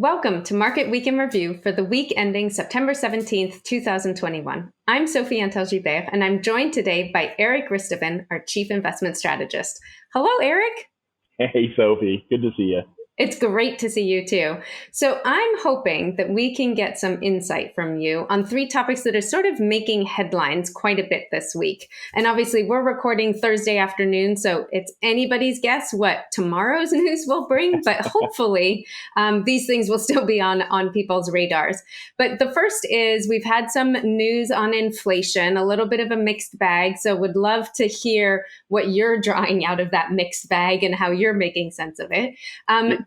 Welcome to Market Week in Review for the week ending September 17th, 2021. I'm Sophie Antel-Gilbert, and I'm joined today by Eric Ristovan, our Chief Investment Strategist. Hello, Eric. Hey, Sophie. Good to see you. It's great to see you too. So I'm hoping that we can get some insight from you on three topics that are sort of making headlines quite a bit this week. And obviously we're recording Thursday afternoon, so it's anybody's guess what tomorrow's news will bring, but hopefully these things will still be on people's radars. But the first is we've had some news on inflation, a little bit of a mixed bag. So would love to hear what you're drawing out of that mixed bag and how you're making sense of it.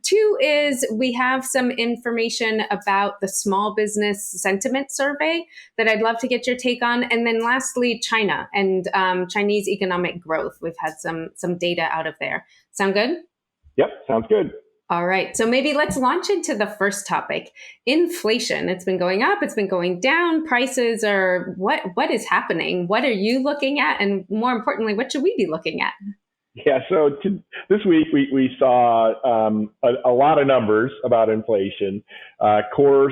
Two is we have some information about the small business sentiment survey that I'd love to get your take on. And then lastly, China and Chinese economic growth. We've had some data out of there. Sound good? Yep, sounds good. All right. So maybe let's launch into the first topic. Inflation. It's been going up. It's been going down. Prices are what is happening? What are you looking at? And more importantly, what should we be looking at? Yeah, so this week we saw a lot of numbers about inflation. Core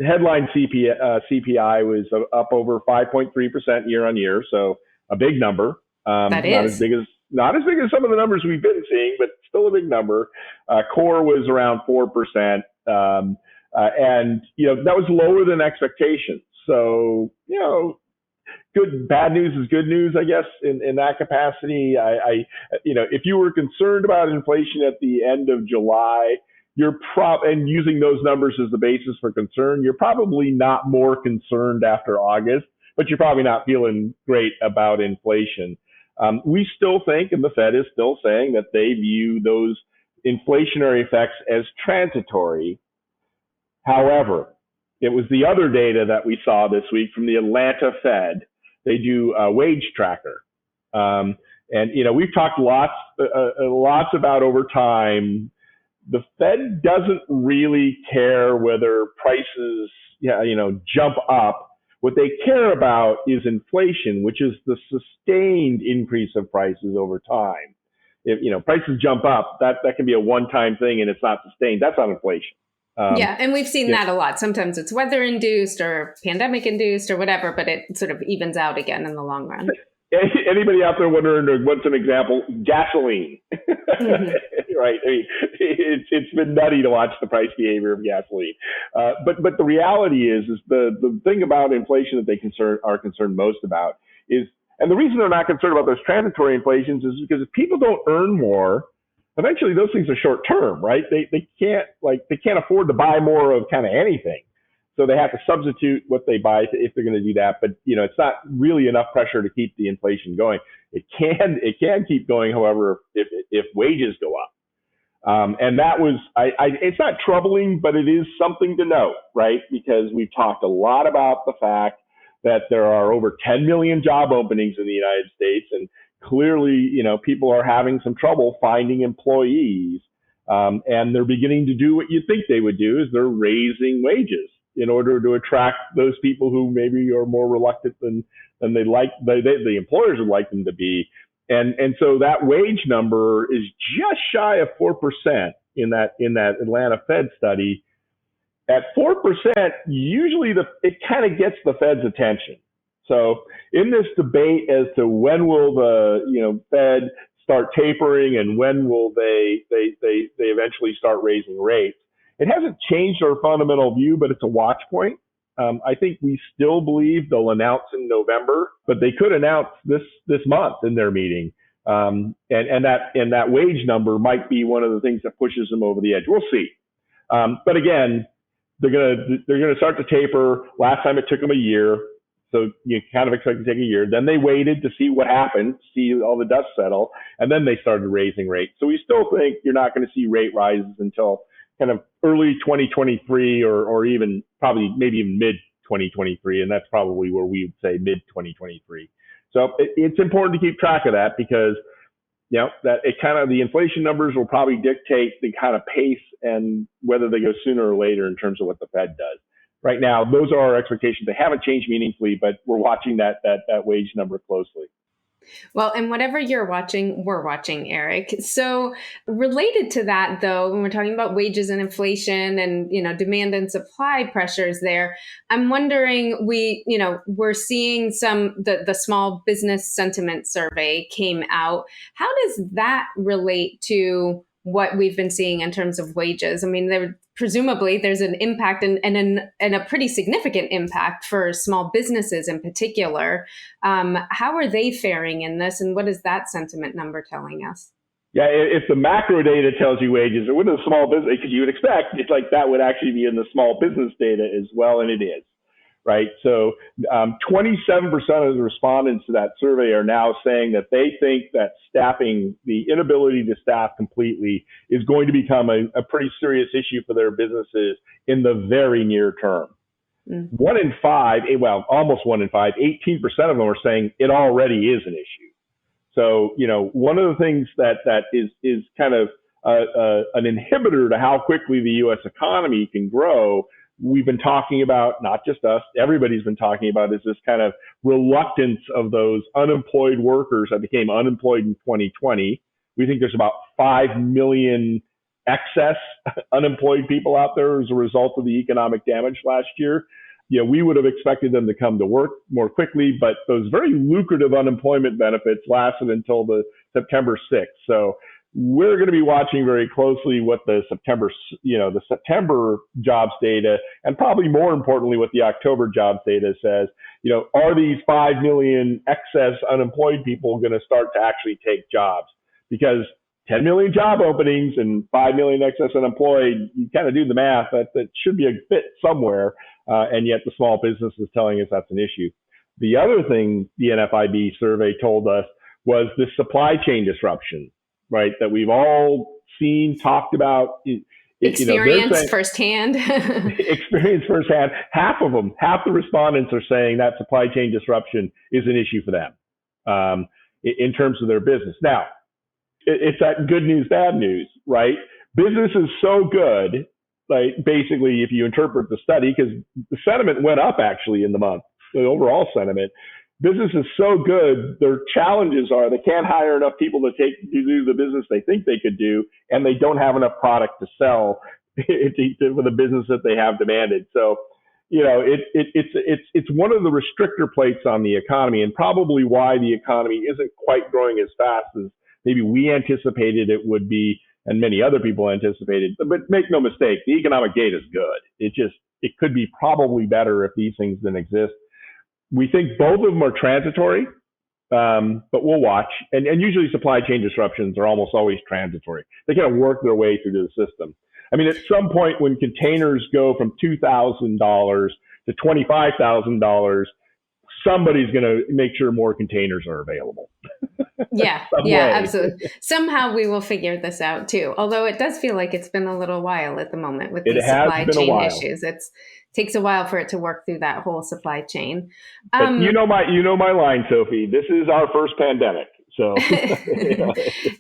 headline CPI was up over 5.3% year on year, so a big number. That is not as big as some of the numbers we've been seeing, but still a big number. Core was around 4%, and that was lower than expectations. So bad news is good news, I guess, in that capacity. If you were concerned about inflation at the end of July, and using those numbers as the basis for concern, you're probably not more concerned after August, but you're probably not feeling great about inflation. We still think, and the Fed is still saying, that they view those inflationary effects as transitory. However, it was the other data that we saw this week from the Atlanta Fed. They do a wage tracker. And we've talked lots about over time. The Fed doesn't really care whether prices, jump up. What they care about is inflation, which is the sustained increase of prices over time. If, prices jump up, that can be a one-time thing and it's not sustained. That's not inflation. And we've seen that a lot. Sometimes it's weather-induced or pandemic-induced or whatever, but it sort of evens out again in the long run. Anybody out there wondering what's an example? Gasoline, right? I mean, it's been nutty to watch the price behavior of gasoline. But the reality is the thing about inflation that they are concerned most about is, and the reason they're not concerned about those transitory inflations is because if people don't earn more, eventually those things are short term, right? They can't afford to buy more of kind of anything. So they have to substitute what they buy if they're going to do that. But, it's not really enough pressure to keep the inflation going. It can keep going, however, if wages go up. And that was, it's not troubling, but it is something to note, right? Because we've talked a lot about the fact that there are over 10 million job openings in the United States, and clearly, people are having some trouble finding employees, and they're beginning to do what you think they would do, is they're raising wages in order to attract those people who maybe are more reluctant than the employers would like them to be. And so that wage number is just shy of 4% in that Atlanta Fed study. At 4%, usually it kind of gets the Fed's attention. So in this debate as to when will the Fed start tapering and when will they eventually start raising rates, it hasn't changed our fundamental view, but it's a watch point. I think we still believe they'll announce in November, but they could announce this month in their meeting. And that wage number might be one of the things that pushes them over the edge. We'll see. But again, they're gonna start to taper. Last time it took them a year. So you kind of expect to take a year. Then they waited to see what happened, see all the dust settle, and then they started raising rates. So we still think you're not going to see rate rises until kind of early 2023 or even probably maybe even mid 2023. And that's probably where we would say mid 2023. So it's important to keep track of that because, that the inflation numbers will probably dictate the kind of pace and whether they go sooner or later in terms of what the Fed does. Right now, those are our expectations. They haven't changed meaningfully, but we're watching that wage number closely. Well, and whatever you're watching, we're watching, Eric. So related to that, though, when we're talking about wages and inflation and, demand and supply pressures there, I'm wondering, we're seeing the small business sentiment survey came out. How does that relate to what we've been seeing in terms of wages? I mean, presumably there's an impact and a pretty significant impact for small businesses in particular. How are they faring in this, and what is that sentiment number telling us? Yeah, if the macro data tells you wages, or what the small business, because you would expect it's like that would actually be in the small business data as well, and it is, right? So 27% of the respondents to that survey are now saying that they think that staffing, the inability to staff completely, is going to become a pretty serious issue for their businesses in the very near term. Mm. 1 in 5, well, almost 1 in 5, 18% of them are saying it already is an issue. So, one of the things that is kind of an inhibitor to how quickly the U.S. economy can grow, we've been talking about, not just us, everybody's been talking about, is this kind of reluctance of those unemployed workers that became unemployed in 2020. We think there's about 5 million excess unemployed people out there as a result of the economic damage last year. We would have expected them to come to work more quickly, but those very lucrative unemployment benefits lasted until the September 6th. So we're going to be watching very closely what the September jobs data, and probably more importantly, what the October jobs data says. Are these 5 million excess unemployed people going to start to actually take jobs? Because 10 million job openings and 5 million excess unemployed, you kind of do the math, that should be a fit somewhere. And yet the small business is telling us that's an issue. The other thing the NFIB survey told us was this supply chain disruption, right? That we've all seen, talked about. Experience firsthand. Experience firsthand. Half the respondents are saying that supply chain disruption is an issue for them in terms of their business. Now, it's that good news, bad news, right? Business is so good, like basically if you interpret the study, because the sentiment went up actually in the month, the overall sentiment. Business is so good, their challenges are they can't hire enough people to do the business they think they could do, and they don't have enough product to sell for the business that they have demanded. So, it's one of the restrictor plates on the economy, and probably why the economy isn't quite growing as fast as maybe we anticipated it would be, and many other people anticipated. But make no mistake, the economic data is good. It could be probably better if these things didn't exist. We think both of them are transitory, but we'll watch. And usually supply chain disruptions are almost always transitory. They kind of work their way through the system. I mean, at some point when containers go from $2,000 to $25,000, somebody's going to make sure more containers are available. Yeah, absolutely. Somehow we will figure this out too. Although it does feel like it's been a little while at the moment with these supply chain issues. It takes a while for it to work through that whole supply chain. But you know my line, Sophie. This is our first pandemic. So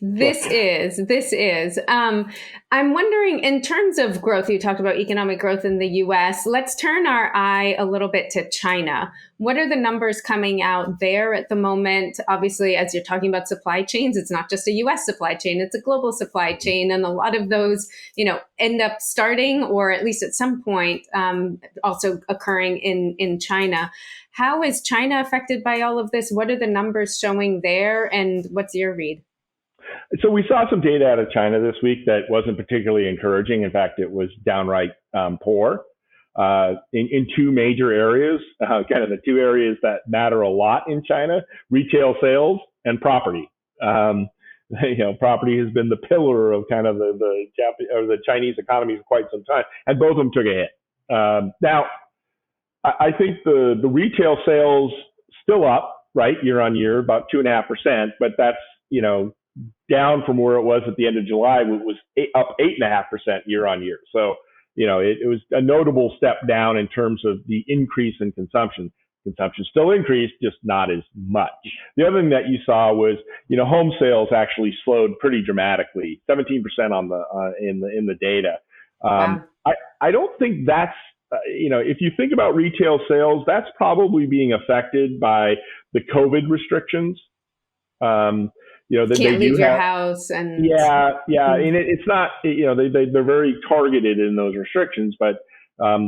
this is. I'm wondering, in terms of growth, you talked about economic growth in the U.S. Let's turn our eye a little bit to China. What are the numbers coming out there at the moment? Obviously, as you're talking about supply chains, it's not just a U.S. supply chain, it's a global supply chain. And a lot of those, end up starting, or at least at some point, also occurring in China. How is China affected by all of this? What are the numbers showing there? And what's your read? So we saw some data out of China this week that wasn't particularly encouraging. In fact, it was downright poor in two major areas, kind of the two areas that matter a lot in China: retail sales and property. Property has been the pillar of kind of the Chinese economy for quite some time, and both of them took a hit. Now, I think the retail sales still up, right, year on year, about 2.5%, but that's, down from where it was at the end of July. It was up 8.5% year on year. So, it was a notable step down in terms of the increase in consumption. Consumption still increased, just not as much. The other thing that you saw was, home sales actually slowed pretty dramatically, 17% in the data. Wow. I don't think that's, if you think about retail sales, that's probably being affected by the COVID restrictions. That they Can't do leave your have. house and Yeah, and it's not. They're very targeted in those restrictions, but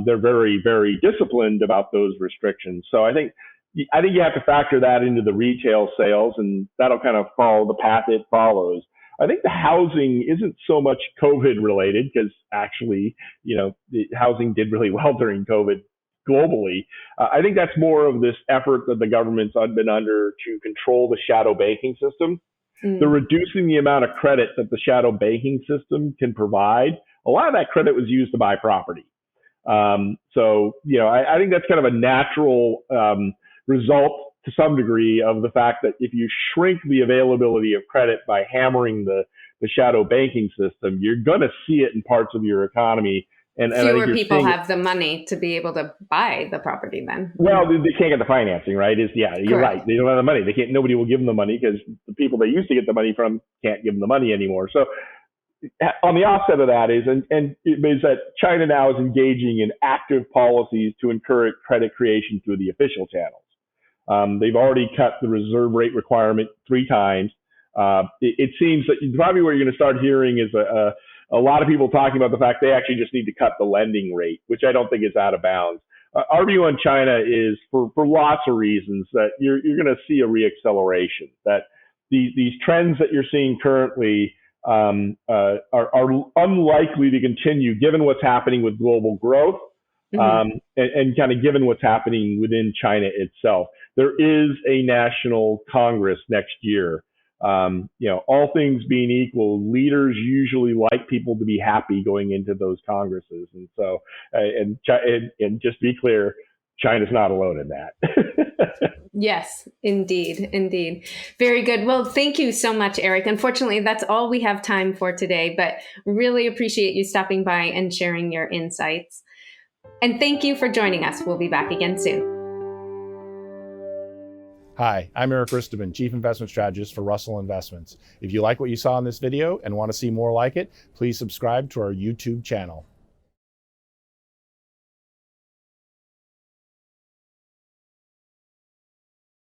they're very, very disciplined about those restrictions. So I think you have to factor that into the retail sales, and that'll kind of follow the path it follows. I think the housing isn't so much COVID related because actually, the housing did really well during COVID globally. I think that's more of this effort that the government's been under to control the shadow banking system. They're reducing the amount of credit that the shadow banking system can provide. A lot of that credit was used to buy property. I think that's kind of a natural result to some degree of the fact that if you shrink the availability of credit by hammering the shadow banking system, you're going to see it in parts of your economy. And I think fewer you're people seeing have the money to be able to buy the property then. well, they can't get the financing, right? You're right. They don't have the money. They can't. Nobody will give them the money because the people they used to get the money from can't give them the money anymore. So, on the offset of that is that China now is engaging in active policies to encourage credit creation through the official channels. They've already cut the reserve rate requirement 3 times. It seems that probably what you're going to start hearing is a lot of people talking about the fact they actually just need to cut the lending rate, which I don't think is out of bounds. Our view on China is for lots of reasons that you're going to see a reacceleration, that these trends that you're seeing currently are unlikely to continue given what's happening with global growth and kind of given what's happening within China itself. There is a national Congress next year. All things being equal, leaders usually like people to be happy going into those congresses. And so, and just be clear, China's not alone in that. Yes, indeed. Indeed. Very good. Well, thank you so much, Eric. Unfortunately, that's all we have time for today, but really appreciate you stopping by and sharing your insights. And thank you for joining us. We'll be back again soon. Hi, I'm Eric Risteman, Chief Investment Strategist for Russell Investments. If you like what you saw in this video and want to see more like it, please subscribe to our YouTube channel.